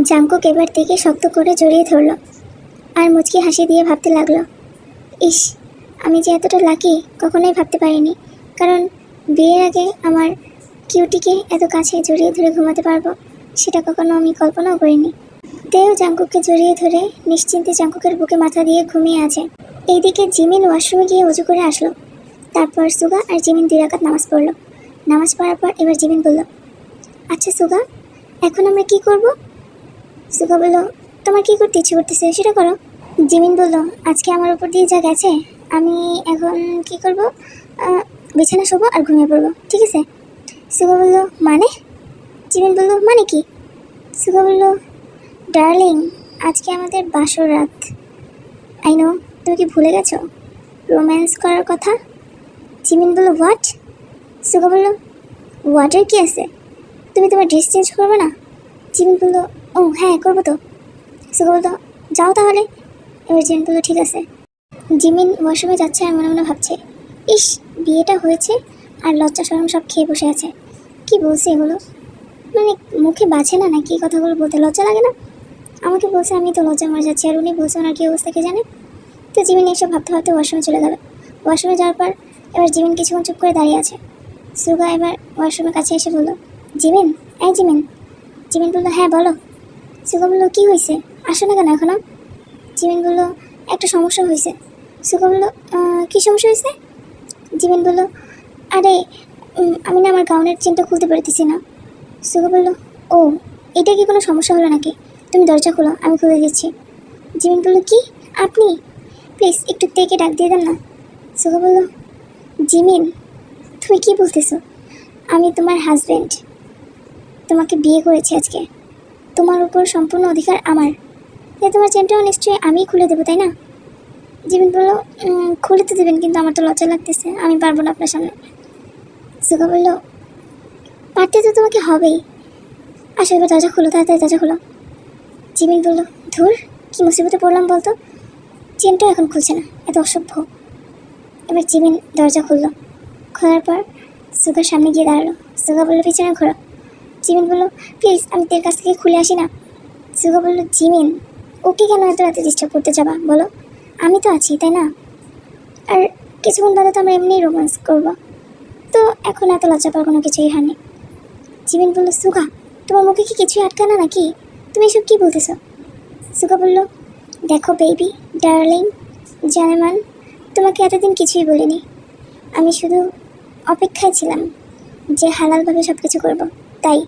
Jungkook এবার থেকে শক্ত করে জড়িয়ে ধরল আর মুচকি হাসি দিয়ে ভাবতে লাগলো, ইস, আমি যে এতটা লাকি কখনোই ভাবতে পারিনি। কারণ বিয়ের আগে আমার কিউটিকে এত কাছে জড়িয়ে ধরে ঘুমাতে পারবো সেটা কখনো আমি কল্পনাও করিনি। তেও জাঙ্কুককে জড়িয়ে ধরে নিশ্চিন্তে জাঙ্কুকের বুকে মাথা দিয়ে ঘুমিয়ে আছে। এইদিকে জিমিন ওয়াশরুমে গিয়ে উজু করে আসলো। তারপর সুগা আর জিমিন 2 রাকাত নামাজ পড়লো। নামাজ পড়ার পর এবার জিমিন বলল, আচ্ছা সুগা, এখন আমরা কি করব? সুগা বলল, তোমার কি করতে ইচ্ছে করতেছে সেটা করো। জিমিন বলল, আজকে আমার উপর দিয়ে যা গেছে আমি এখন কি করব, বিছানা শোবো আর ঘুমিয়ে পড়বো, ঠিক আছে? সুগা বলল, মানে? জিমিন বলল, মানে কি? সুগা বলল, ডার্লিং, আজকে আমাদের বাসর রাত। আই নো, তুমি কি ভুলে গেছো রোম্যান্স করার কথা? জিমিন বলল, হোয়াট? সুগা বলল, হোয়াটের কি আছে? তুমি তোমার ড্রেস চেঞ্জ করবে না? জিমিন বলল, ও হ্যাঁ করবো তো। সুগা বলল, যাও তাহলে। এবার জিমিন বলল, ঠিক আছে। জিমিন ওয়াশরুমে যাচ্ছে আর মনে মনে ভাবছে, ইস, বিয়েটা হয়েছে আর লজ্জা শরম সব খেয়ে বসে আছে। কি বলছে এগুলো? মানে মুখে বাছে না নাকি এই কথাগুলো বলতে? লজ্জা লাগে না? আমাকে বলছে, আমি তো লজ্জা মরে যাচ্ছি, আর উনি বলছে ওনার কী অবস্থা কে জানে। তো জিমিন এইসব ভাবতে ভাবতে ওয়াশরুমে চলে গেল। ওয়াশরুমে যাওয়ার পর এবার জিমিন কিছুক্ষণ চুপ করে দাঁড়িয়ে আছে। সুগা এবার ওয়াশরুমের কাছে এসে বলল, জিমিন, এই জিমিন। জিমিন বলল, হ্যাঁ বলো। সুগা বলল, কী হয়েছে, আসো না কেন এখনো? জিমিন বলল, একটা সমস্যা হয়েছে। সুগা বলল, কী সমস্যা হয়েছে? জিমিন বলল, আরে আমি না আমার গাউনের চেনটা খুলতে পারতেছি না। সুগা বলল, ও, এটা কি কোনো সমস্যা হলো নাকি? তুমি দরজা খোলো, আমি খুলে দিচ্ছি। জিমিন বলল, কি, আপনি? প্লিজ একটু তেকে ডাক দিয়ে দেন না। সুগা বলল, জিমিন, তুমি কি বলতেছো? আমি তোমার হাজব্যান্ড, তোমাকে বিয়ে করেছি আজকে, তোমার উপর সম্পূর্ণ অধিকার আমার। তোমার চেনটাও নিশ্চয়ই আমিই খুলে দেবো, তাই না? জিমিন বলল, খুলে তো দেবেন, কিন্তু আমার তো লজ্জা লাগতেছে, আমি পারবো না আপনার সামনে। সুগা বলল, পারতে তো তোমাকে হবেই, আসো এবার দরজা খোলো, তাড়াতাড়ি দরজা খোলো। জিমিন বলল, ধুর, কি মুসিবতে পড়লাম বলতো, চেনটাও এখন খুলছে না, এত অসভ্য। এবার জিমিন দরজা খুললো। খোলার পর সুগার সামনে গিয়ে দাঁড়ালো। সুগা বলল, পিছনে ঘোরো। জিমিন বলল, প্লিজ আমি তোর কাছ থেকে খুলে আসি না। সুগা বলল, জিমিন, ওকে কেন এত রাতে ডিস্টার্ব করতে যাবা বলো? আমি তো আছি, তাই না? আর কিছুক্ষণ বাদে তো আমরা এমনিই রোম্যান্স করবো, তো এখন এত লজ্জা পাওয়ার কোনো কিছুই হয়নি। জিমিন বলল, সুগা, তোমার মুখে কি কিছুই আটকা না নাকি? তুমি এসব কী বলতেছো? সুগা বলল, দেখো বেবি, ডার্লিং, জানেমান, তোমাকে এতদিন কিছুই বলিনি। আমি শুধু অপেক্ষায় ছিলাম যে হালালভাবে সব কিছু করবো, তাই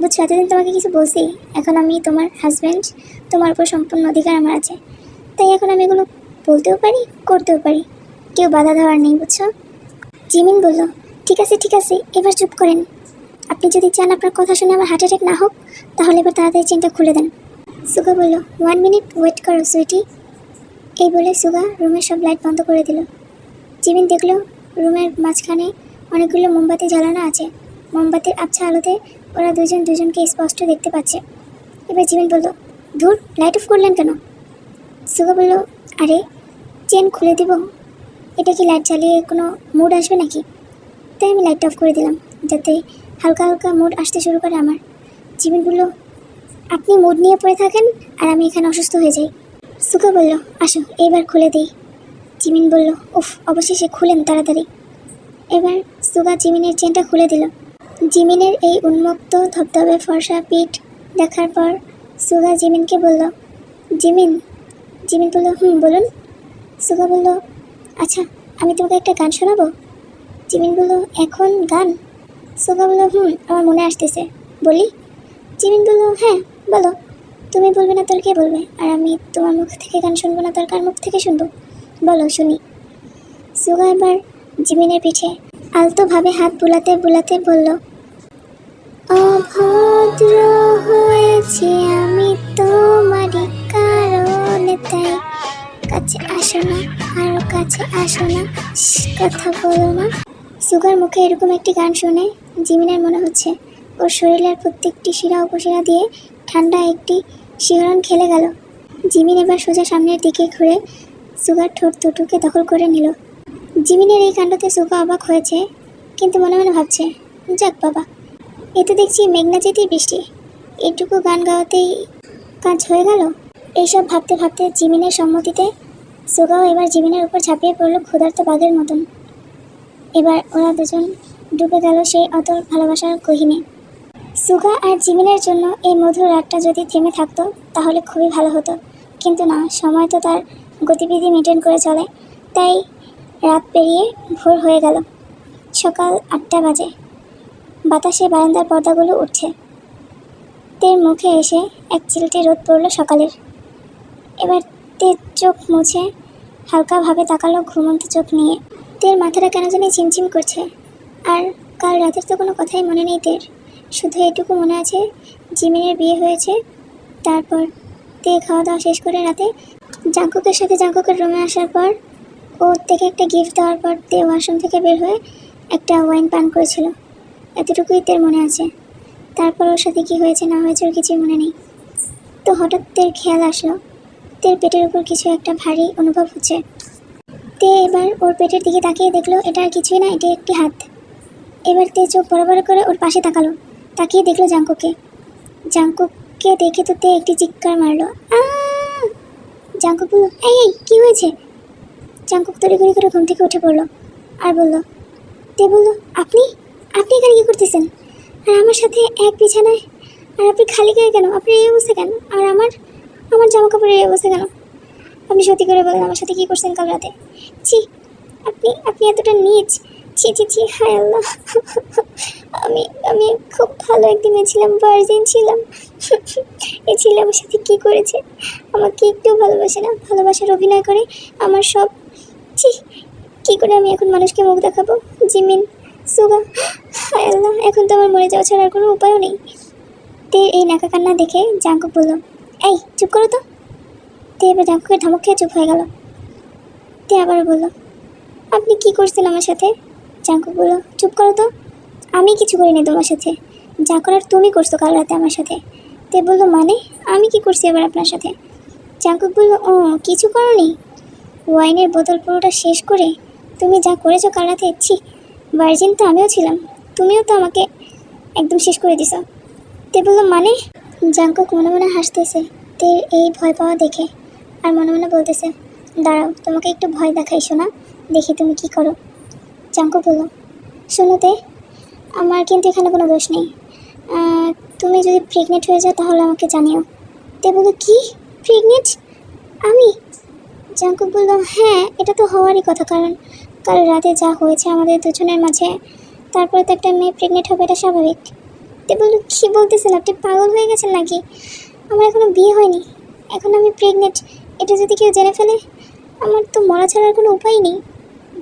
বুঝছো, এতদিন তোমাকে কিছু বলছি। এখন আমি তোমার হাজব্যান্ড, তোমার উপর সম্পূর্ণ অধিকার আমার আছে, তাই এখন আমি এগুলো বলতেও পারি, করতেও পারি, কেউ বাধা দেওয়ার নেই, বুঝছো? জিমিন বলল, ঠিক আছে ঠিক আছে, এবার চুপ করেন। আপনি যদি চান আপনার কথা শুনে আমার হার্ট অ্যাটাক না হোক, তাহলে এবার তাড়াতাড়ি চেনটা খুলে দেন। সুগা বলল, 1 মিনিট ওয়েট করো সুইটি। এই বলে সুগা রুমের সব লাইট বন্ধ করে দিল। জিমিন দেখলো রুমের মাঝখানে অনেকগুলো মোমবাতি জ্বালানো আছে। মোমবাতির আবছা আলোতে ওরা দুজনকে স্পষ্ট দেখতে পাচ্ছে। এবার জিমিন বলল, ধুর, লাইট অফ করলেন কেন? সুগা বলল, আরে চেন খুলে দিব, এটা কি লাইট জ্বালিয়ে কোনো মুড আসবে নাকি? তাই আমি লাইট অফ করে দিলাম, যাতে হালকা হালকা মুড আসতে শুরু করে আমার। জিমিন বলল, আপনি মুড নিয়ে পড়ে থাকেন আর আমি এখানে অসুস্থ হয়ে যাই। সুগা বলল, আসো এবার খুলে দিই। জিমিন বলল, উফ, অবশেষে খুলেন তাড়াতাড়ি। এবার সুগা জিমিনের চেনটা খুলে দিল। জিমিনের এই উন্মুক্ত ধবধবে ফর্সা পিঠ দেখার পর সুগা জিমিনকে বলল, জিমিন। জিমিন বলল, বলুন। সুগা বলল, আচ্ছা, আমি তোমাকে একটা গান শোনাবো। জিমিন বলল, এখন গান? সুগা বলল, আমার মনে আসতেছে, বলি। জিমিন বলল, হ্যাঁ বলো, তুমি বলবে না তোর কে বলবে, আর আমি তোমার মুখ থেকে গান শুনবো না তোর কার মুখ থেকে শুনবো, বলো শুনি। সুগা এবার জিমিনের পিঠে আলতোভাবে হাত বুলাতে বুলাতে বলল, অভদ্র হয়েছি আমি তোমারই কারণে, তাই কাছে আসো না, আরো কাছে আসো না, কথা বলো না। সুগার মুখে এরকম একটি গান শুনে জিমিনের মনে হচ্ছে ওর শরীরের প্রত্যেকটি শিরা উপশিরা দিয়ে ঠান্ডা একটি শিহরণ খেলে গেল। জিমিন এবার সোজা সামনের দিকে ঘুরে সুগার ঠোঁট দুটোকে দখল করে নিল। জিমিনের এই কাণ্ডতে সুগা অবাক হয়েছে, কিন্তু মনে মনে ভাবছে, যাক বাবা, এতে দেখছি মেঘনা যেতেই বৃষ্টি, এটুকু গান গাওয়াতেই কাজ হয়ে গেল। এইসব ভাবতে ভাবতে জিমিনের সম্মতিতে সুগাও এবার জিমিনের উপর ঝাঁপিয়ে পড়ল ক্ষুধার্ত বাঘের মতন। এবার ওরা দুজন ডুবে গেল সেই অতল ভালোবাসার গহীনে। সুগা আর জিমিনের জন্য এই মধুর রাতটা যদি থেমে থাকতো তাহলে খুবই ভালো হতো, কিন্তু না, সময় তো তার গতিবিধি মেনটেন করে চলে। তাই রাত পেরিয়ে ভোর হয়ে গেল। সকাল 8টা বাজে। বাতাসে বারান্দার পর্দাগুলো উঠছে। তের মুখে এসে এক চিলটে রোদ পড়ল সকালের। এবার তের চোখ মুছে হালকাভাবে তাকালো ঘুমন্ত চোখ নিয়ে। তের মাথাটা কেন জানি ঝিমঝিম করছে। আর কাল রাতের তো কোনো কথাই মনে নেই তের, শুধু এটুকু মনে আছে জিমিনের বিয়ে হয়েছে। তারপর তে খাওয়া দাওয়া শেষ করে রাতে জাঙ্কুকের সাথে জাঙ্কুকের রুমে আসার পর ওর থেকে একটা গিফট দেওয়ার পর তে ওয়াশরুম থেকে বের হয়ে একটা ওয়াইন পান করেছিল। এতটুকুই তের মনে আছে। তারপর ওর সাথে কী হয়েছে না হয়েছে ওর কিছুই মনে নেই। তো হঠাৎ তের খেয়াল আসলো তের পেটের উপর কিছু একটা ভারী অনুভব হচ্ছে। তে এবার ওর পেটের দিকে তাকিয়ে দেখলো এটা আর কিছুই না, এটা একটি হাত। এবার তে চোখ বড় বড় করে ওর পাশে তাকালো, তাকিয়ে দেখলো জাঙ্কুককে। জাঙ্কুককে দেখে তো তে একটি চিৎকার মারলো, জাঙ্কুক বলল, এই এই কী হয়েছে? জাঙ্কুক তড়িঘড়ি করে ঘুম থেকে উঠে পড়লো আর বলল, তে বলল, আপনি আপনি এখানে কী করতেছেন? আর আমার সাথে এক বিছানায়, আর আপনি খালি গায়ে কেন? আপনার এই অবস্থা কেন? আর আমার আমার জামা কাপড়ের এই অবস্থা কেন? আপনি সত্যি করে বলেন আমার সাথে কী করছেন কাল রাতে? ছি, আপনি আপনি এতটা নীচ! ছি ছি ছি, হায় আল্লাহ! আমি আমি খুব ভালো একটি মেয়ে ছিলাম, ভার্জিন ছিলাম। এই ছেলে আমার সাথে কী করেছে? আমাকে একটু ভালোবাসে না, ভালোবাসার অভিনয় করে আমার সব। ছি, কী করে আমি এখন মানুষকে মুখ দেখাবো? জিমিন, সুগা, হায় আল্লাহ, এখন তো আমার মরে যাওয়া ছাড়া আর কোনো উপায়ও নেই। তে এই নাকা কান্না দেখে জাঙ্কুক বলল, এই চুপ করো তো। তে এবার জাঙ্কুকের ধমক খেয়ে চুপ হয়ে গেল। তে আবার বলল, আপনি কি করছেন আমার সাথে? জাঙ্কুক বলল, চুপ করো তো, আমি কিছু করিনি তোমার সাথে, যা করার তুমি করছো কাল রাতে আমার সাথে। তে বলল, মানে আমি কি করছি এবার আপনার সাথে? জাঙ্কুক বলল, ও কিছু করোনি? ওয়াইনের বোতল পুরোটা শেষ করে তুমি যা করেছো কাল রাতে, ছি, ভার্জিন তো আমিও ছিলাম, তুমিও তো আমাকে একদম শেষ করে দিছো। তে বলল, মানে? জাঙ্কুক মনে মনে হাসতেছে তে এই ভয় পাওয়া দেখে, আর মনে মনে বলতেছে, দাঁড়াও, তোমাকে একটু ভয় দেখাই শোনা, দেখি তুমি কি করো। জাঙ্কুক বলল, শোনোতে, আমার কিন্তু এখানে কোনো দোষ নেই। তুমি যদি প্রেগনেন্ট হয়ে যাও তাহলে আমাকে জানিও। তে বলল, কি প্রেগনেন্ট? আমি? জাঙ্কুক বলল, হ্যাঁ, এটা তো হওয়ারই কথা, কারণ কাল রাতে যা হয়েছে আমাদের দুজনের মাঝে, তারপরে তো একটা মেয়ে প্রেগনেন্ট হবে, এটা স্বাভাবিক। তে বলল, কী বলতেছেন আপনি? পাগল হয়ে গেছেন নাকি? আমার এখনও বিয়ে হয়নি, এখন আমি প্রেগনেন্ট, এটা যদি কেউ জেনে ফেলে আমার তো মরা ছাড়ার কোনো উপায় নেই।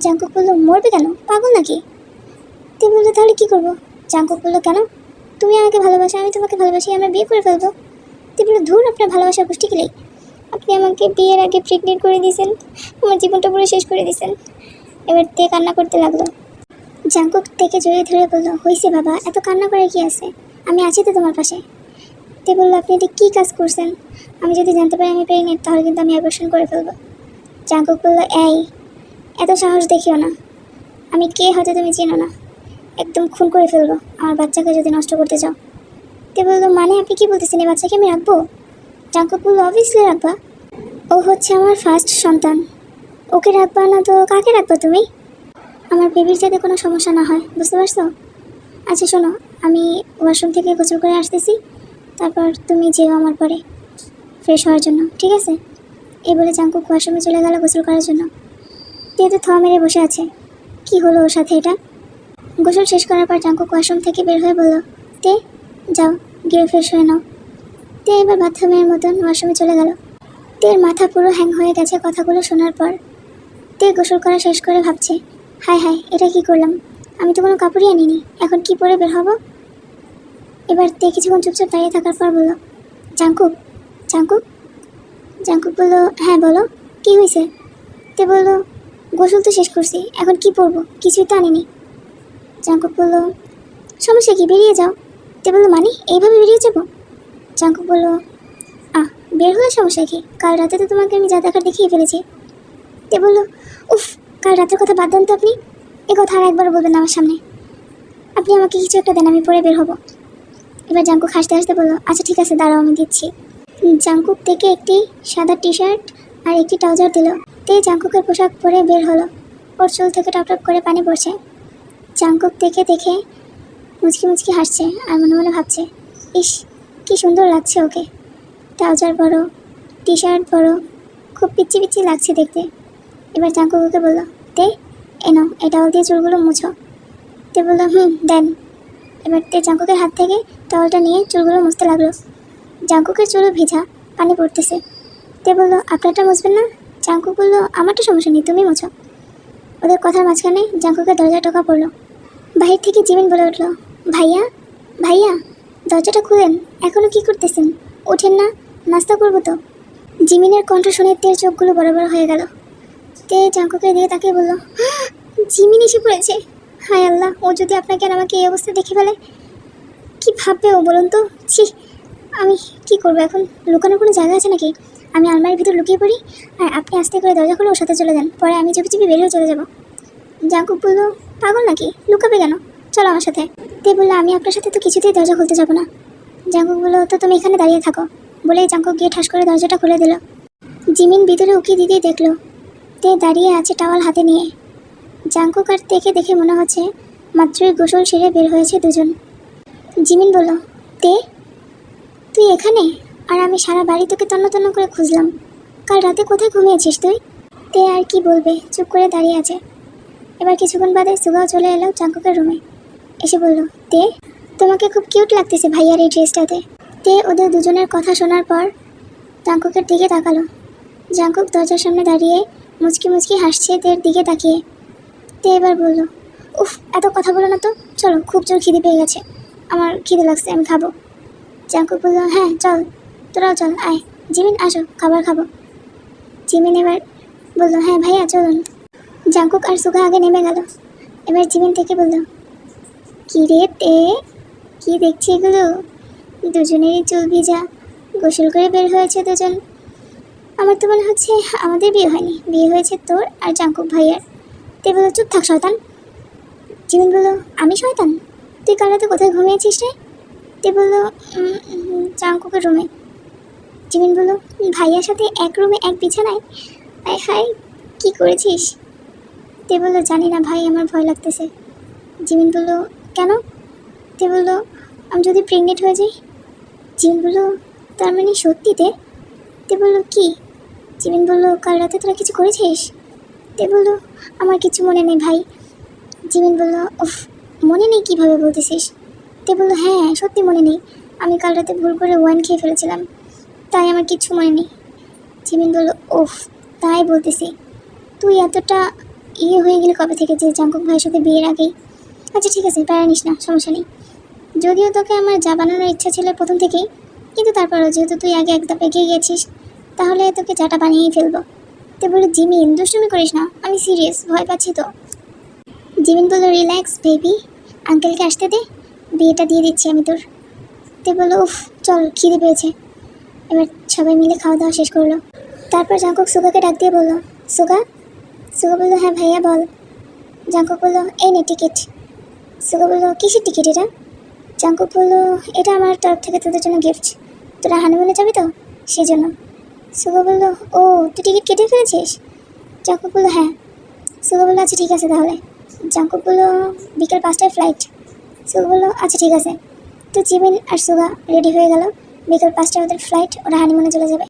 জাঙ্কুক বলল, মরবে কেন? পাগল নাকি? তে বলল, তাহলে কী করবো? জাঙ্কুক বলল, কেন? তুমি আমাকে ভালোবাসো, আমি তোমাকে ভালোবাসি, আমরা বিয়ে করে ফেলবো। তে বলল, ধুর, আপনার ভালোবাসার গোষ্ঠী গেলেই, আপনি আমাকে বিয়ের আগে প্রেগনেন্ট করে দিয়েছেন, আমার জীবনটা পুরো শেষ করে দিয়েছেন। এবার তে কান্না করতে লাগলো। জাঙ্কুক থেকে জড়িয়ে ধরে বলল, হয়েছে বাবা, এত কান্না করে কি আছে, আমি আছি তো তোমার পাশে। তে বলল, আপনি এটা কী কাজ করছেন? আমি যদি জানতে পারি আমি প্রেগনেন্ট তাহলে কিন্তু আমি অ্যাবর্শন করে ফেলবো। জাঙ্কুক বলল, এই এত সাহস দেখিও না, আমি কে হয়তো তুমি চেনো না, একদম খুন করে ফেলবো আমার বাচ্চাকে যদি নষ্ট করতে চাও। তে বলল, মানে আপনি কি বলতেছেন, এই বাচ্চাকে আমি রাখবো? জাঙ্কুক বলল, অবভিয়াসলি রাখবা, ও হচ্ছে আমার ফার্স্ট সন্তান, ওকে রাখবা না তো কাকে রাখবা তুমি? আমার বেবির যাতে কোনো সমস্যা না হয়, বুঝতে পারছো? আচ্ছা শোনো, আমি ওয়াশরুম থেকে গোসল করে আসতেছি, তারপর তুমি যেও আমার পরে ফ্রেশ হওয়ার জন্য, ঠিক আছে? এই বলে জাঙ্কুক ওয়াশরুমে চলে গেল গোসল করার জন্য। তে তো থা মেরে বসে আছে, কি হলো ওর সাথে এটা? গোসল শেষ করার পর জাঙ্কুক ওয়াশরুম থেকে বের হয়ে বলল, তে যাও গিয়ে ফ্রেশ হয়ে নাও। তে এবার বাথরুমের মতন ওয়াশরুমে চলে গেল। তের মাথা পুরো হ্যাং হয়ে গেছে কথাগুলো শোনার পর। তে গোসল করা শেষ করে ভাবছে, হায় হায়, এটা কি করলাম, আমি তো কোনো কাপড়ই আনিনি, এখন কি পরে বের হবো? এবার তে কিছুক্ষণ চুপচাপ দাঁড়িয়ে থাকার পর বলল, জাঙ্কুক, জাঙ্কুক। জাঙ্কুক বলল, হ্যাঁ বলো, কি হয়েছে? তে বলল, গোসল তো শেষ করছি, এখন কি পরবো, কিছুই তো আনিনি। জাঙ্কুক বলল, সমস্যা কি, বেরিয়ে যাও। তে বলল, মানে এইভাবে বেরিয়ে যাবো? জাঙ্কুক বলল, বের হলে সমস্যা কি, কাল রাতে তো তোমাকে আমি যা দেখার দেখিয়ে ফেলেছি। তে বলল, উফ, কাল রাতের কথা বাদ দেন তো আপনি, এ কথা আর একবার বলবেন না আমার সামনে, আপনি আমাকে কিছু একটা দেন, আমি পরে বের হব। এবার জাঙ্কুক হাসতে হাসতে বলল, আচ্ছা ঠিক আছে, দাঁড়াও আমি দিচ্ছি। জাঙ্কুক থেকে একটি সাদা টি শার্ট আর একটি ট্রাউজার দিল। তে জাঙ্কুকের পোশাক পরে বের হলো। ওর চুল থেকে টপ টপ করে পানি পড়ছে। জাঙ্কুক দেখে দেখে মুচকি মুচকি হাসছে আর মনে মনে ভাবছে, ইস কি সুন্দর লাগছে ওকে। ট্রাউজার বড়, টি শার্ট বড়, খুব পিচ্ছি পিচ্ছি লাগছে দেখতে। এবার জাঙ্কুক ওকে বলল, তে এনো এই টাওয়াল দিয়ে চুলগুলো মুছো। তে বলল, দেন। এবার তে জাঙ্কুকের হাত থেকে টাওয়ালটা নিয়ে চুলগুলো মুছতে লাগলো। জাঙ্কুকের চুলও ভেজা, পানি পড়তেছে। তে বলল, আপনারটা মুছবেন না? জাঙ্কুক বলল, আমারটা সমস্যা নেই, তুমি মুছো। ওদের কথার মাঝখানে জাঙ্কুকের দরজা টোকা পড়লো। বাহির থেকে জিমিন বলে উঠল, ভাইয়া ভাইয়া দরজাটা খুলেন, এখনও কি করতেছেন? ওঠেন না, নাস্তা করবো তো। জিমিনের কণ্ঠ শুনে তের চোখগুলো বড় বড় হয়ে গেল। তে জাঙ্কুকের দিকে তাকিয়ে বলল, জিমিন এসে পড়েছে। হায় আল্লাহ, ও যদি আপনাকে আর আমাকে এই অবস্থা দেখে ফেলে, কি ভাববে ও বলুন তো। ছি, আমি কি করবো এখন? লুকানোর কোনো জায়গা আছে নাকি? আমি আলমারির ভিতর লুকিয়ে পড়ি, আর আপনি আস্তে করে দরজা খুলে ওর সাথে চলে যান, পরে আমি চুপি চুপি বেরিয়ে চলে যাব। জাঙ্কুক বলল, পাগল নাকি, লুকাবে কেন? চলো আমার সাথে। তে বললো, আমি আপনার সাথে তো কিছুতেই দরজা খুলতে যাবো না। জাঙ্কুক বললো, তো তুমি এখানে দাঁড়িয়ে থাকো। বলেই জাঙ্কুক গিয়ে ঠাস করে দরজাটা খুলে দিল। জিমিন ভিতরে উকি দিতেই দেখলো তে দাঁড়িয়ে আছে টাওয়াল হাতে নিয়ে। জাঙ্কুক আর তেকে দেখে মনে হচ্ছে মাত্রই গোসল সেরে বের হয়েছে দুজন। জিমিন বলল, তে তুই এখানে? আর আমি সারা বাড়ি তোকে তন্ন তন্ন করে খুঁজলাম। কাল রাতে কোথায় ঘুমিয়েছিস তুই? তে আর কি বলবে, চুপ করে দাঁড়িয়ে আছে। এবার কিছুক্ষণ বাদে সুগাও চলে এলো জাঙ্কুকের রুমে। এসে বলল, তে তোমাকে খুব কিউট লাগতেছে ভাইয়ার এই ড্রেসটাতে। তে ওদের দুজনের কথা শোনার পর জাঙ্কুকের দিকে তাকালো। জাঙ্কুক দরজার সামনে দাঁড়িয়ে মুচকি মুচকি হাসছে তের দিকে তাকিয়ে। তে এবার বলল, উফ এত কথা বলো না তো, চলো, খুব জোর খিদে পেয়ে গেছে, আমার খিদে লাগছে, আমি খাবো। জাঙ্কুক বলল, হ্যাঁ চল, তোরাও চল, আয় জিমিন আসো, খাবার খাবো। জিমিন এবার বলল, হ্যাঁ ভাইয়া চলুন। জাঙ্কুক আর সুগা আগে নেমে গেল। এবার জিমিন থেকে বলল, কী রে তে, কী দেখছি এগুলো? দুজনেরই চুল ভিজা, গোসল করে বের হয়েছে দুজন। আমার তো মনে হচ্ছে আমাদের বিয়ে হয়নি, বিয়ে হয়েছে তোর আর জাঙ্কুক ভাইয়ার। তে বলল, চুপ থাক শয়তান। জিমিন বলল, আমি শয়তান? তুই কাল রাতে কোথায় ঘুমিয়েছিস রে? তে বলল, জাঙ্কুকের রুমে। জিমিন বলল, ভাইয়ার সাথে এক রুমে এক বিছানায়? আয় হাই, কী করেছিস? তে বলল, জানি না ভাই, আমার ভয় লাগতেছে। জিমিন বলল, কেন? তে বলল, আমি যদি প্রেগনেন্ট হয়ে যাই। জিমিন বলল, তার মানে সত্যিতে? তে বলল, কি? জিমিন বলল, কাল রাতে তোরা কিছু করেছিস? তে বলল, আমার কিছু মনে নেই ভাই। জিমিন বলল, উফ, মনে নেই কীভাবে বলতেছিস? তে বলল, হ্যাঁ সত্যি মনে নেই, আমি কাল রাতে ভুল করে ওয়াইন খেয়ে ফেলেছিলাম, তাই আমার কিচ্ছু মনে নেই। জিমিন বলল, উফ, তাই বলতেছি, তুই এতটা হয়ে গেলি কবে থেকে যে জাঙ্কুক ভাইয়ের সাথে বিয়ের আগেই? আচ্ছা ঠিক আছে, প্যারা নিস না, সমস্যা নেই। যদিও তোকে আমার যা বানানোর ইচ্ছা ছিল প্রথম থেকেই, কিন্তু তারপরও যেহেতু তুই আগে এক ধাপ এগিয়ে গেছিস, তাহলে তোকে যাটা বানিয়েই ফেলবো। তে বলল, জিমিন দুষ্টুমি করিস না, আমি সিরিয়াস, ভয় পাচ্ছি তো। জিমিন বলল, রিল্যাক্স বেবি, আঙ্কেলকে আসতে দে, বিয়েটা দিয়ে দিচ্ছি আমি তোর। তে বলল, উফ চল, খিদে পেয়েছে। এবার সবাই মিলে খাওয়া দাওয়া শেষ করলো। তারপর জাঙ্কুক সুগাকে ডাক দিয়ে বলল, সুগা। সুগা বলল, হ্যাঁ ভাইয়া বল। জাঙ্কুক বলল, এই নে টিকিট। সুগা বলল, কিসের টিকিট এটা? জাঙ্কুক বলল, এটা আমার তরফ থেকে তোদের জন্য গিফট, তোরা হানিমুনে যাবি তো সেই জন্য। সুগা বলল, ও তুই টিকিট কেটে ফেলেছিস? জাঙ্কুক বলল, হ্যাঁ। সুগা বলল, আচ্ছা ঠিক আছে তাহলে। জাঙ্কুক বলল, বিকেল 5টায় ফ্লাইট। সুগা বলল, আচ্ছা ঠিক আছে। তো জিমিন আর সুগা রেডি হয়ে গেল, বিকেল 5টায় ওদের ফ্লাইট, ওরা হানিমুনে চলে যাবে।